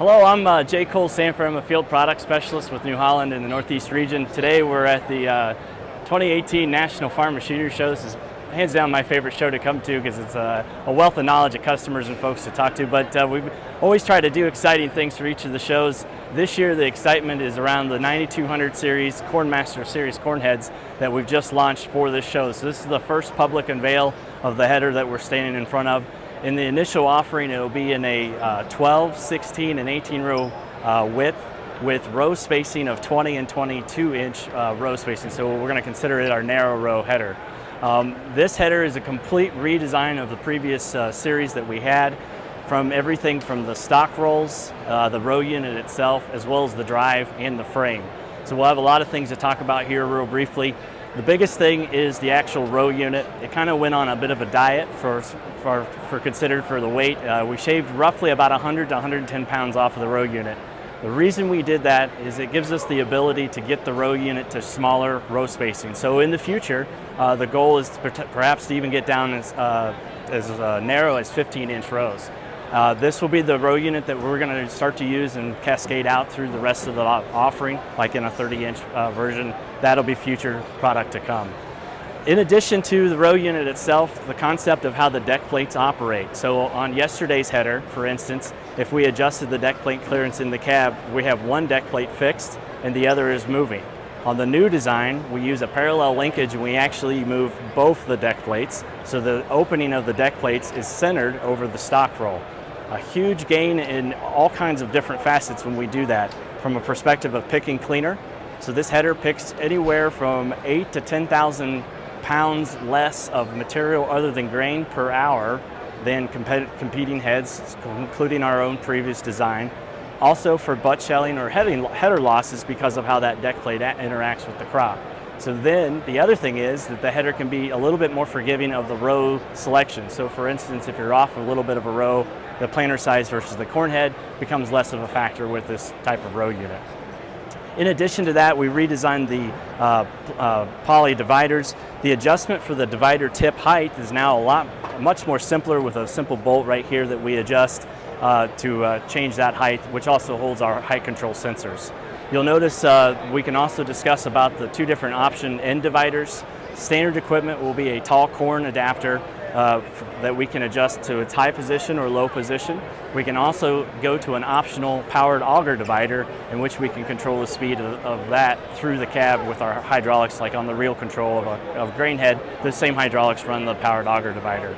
Hello, I'm Jay Cole Sanford. I'm a field product specialist with New Holland in the Northeast region. Today we're at the 2018 National Farm Machinery Show. This is hands down my favorite show to come to because it's a wealth of knowledge of customers and folks to talk to. But we've always tried to do exciting things for each of the shows. This year the excitement is around the 9200 series, CornMaster Series corn heads that we've just launched for this show. So this is the first public unveil of the header that we're standing in front of. In the initial offering, it'll be in a 12, 16, and 18 row width with row spacing of 20 and 22 inch row spacing. So we're going to consider it our narrow row header. This header is a complete redesign of the previous series that we had, from everything from the stock rolls, the row unit itself, as well as the drive and the frame. So we'll have a lot of things to talk about here real briefly. The biggest thing is the actual row unit. It kind of went on a bit of a diet for considered for the weight. We shaved roughly about 100 to 110 pounds off of the row unit. The reason we did that is it gives us the ability to get the row unit to smaller row spacing. So in the future, the goal is perhaps to even get down as narrow as 15-inch rows. This will be the row unit that we're going to start to use and cascade out through the rest of the offering, like in a 30-inch version. That'll be future product to come. In addition to the row unit itself, the concept of how the deck plates operate. So on yesterday's header, for instance, if we adjusted the deck plate clearance in the cab, we have one deck plate fixed and the other is moving. On the new design, we use a parallel linkage and we actually move both the deck plates, so the opening of the deck plates is centered over the stock roll. A huge gain in all kinds of different facets when we do that, from a perspective of picking cleaner. So this header picks anywhere from 8 to 10,000 pounds less of material other than grain per hour than competing heads, including our own previous design. Also for butt shelling or header losses because of how that deck plate interacts with the crop. So then the other thing is that the header can be a little bit more forgiving of the row selection. So for instance, if you're off a little bit of a row, the planter size versus the corn head becomes less of a factor with this type of row unit. In addition to that, we redesigned the poly dividers. The adjustment for the divider tip height is now much more simpler with a simple bolt right here that we adjust to change that height, which also holds our height control sensors. You'll notice we can also discuss about the two different option end dividers. Standard equipment will be a tall corn adapter that we can adjust to its high position or low position. We can also go to an optional powered auger divider in which we can control the speed of that through the cab with our hydraulics, like on the reel control of a grain head. The same hydraulics run the powered auger divider.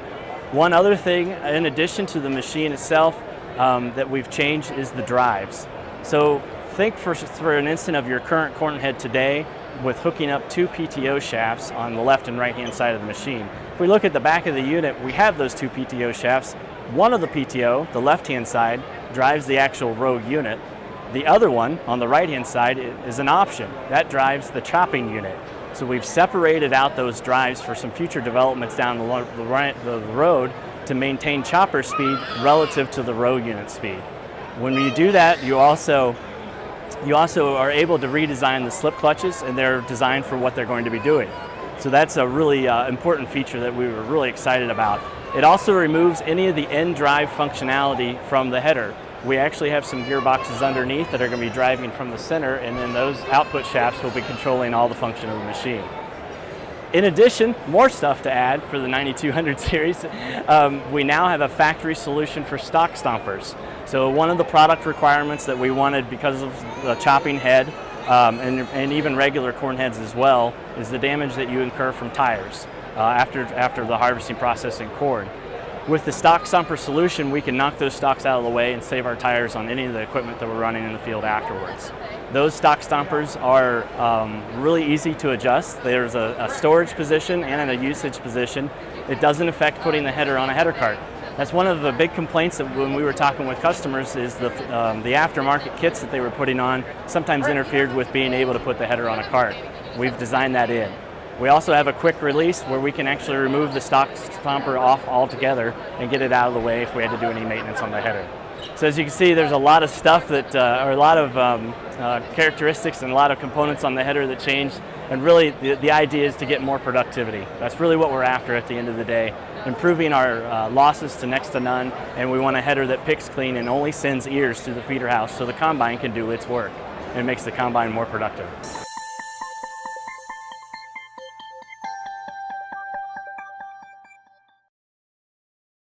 One other thing, in addition to the machine itself, that we've changed is the drives. So think for an instant of your current corn head today with hooking up two PTO shafts on the left and right hand side of the machine. If we look at the back of the unit, we have those two PTO shafts. One of the PTO, the left hand side, drives the actual row unit. The other one on the right hand side is an option. That drives the chopping unit. So we've separated out those drives for some future developments down the road to maintain chopper speed relative to the row unit speed. When you do that, you also are able to redesign the slip clutches, and they're designed for what they're going to be doing. So that's a really important feature that we were really excited about. It also removes any of the end drive functionality from the header. We actually have some gearboxes underneath that are going to be driving from the center, and then those output shafts will be controlling all the function of the machine. In addition, more stuff to add for the 9200 series, we now have a factory solution for stock stompers. So one of the product requirements that we wanted because of the chopping head and even regular corn heads as well is the damage that you incur from tires after the harvesting process in corn. With the stock stomper solution, we can knock those stalks out of the way and save our tires on any of the equipment that we're running in the field afterwards. Those stock stompers are really easy to adjust. There's a storage position and a usage position. It doesn't affect putting the header on a header cart. That's one of the big complaints that when we were talking with customers is the aftermarket kits that they were putting on sometimes interfered with being able to put the header on a cart. We've designed that in. We also have a quick release where we can actually remove the stock stomper off altogether and get it out of the way if we had to do any maintenance on the header. So as you can see, there's a lot of stuff that, or a lot of characteristics and a lot of components on the header that changed, and really the idea is to get more productivity. That's really what we're after at the end of the day. improving our losses to next to none, and we want a header that picks clean and only sends ears through the feeder house so the combine can do its work. It makes the combine more productive.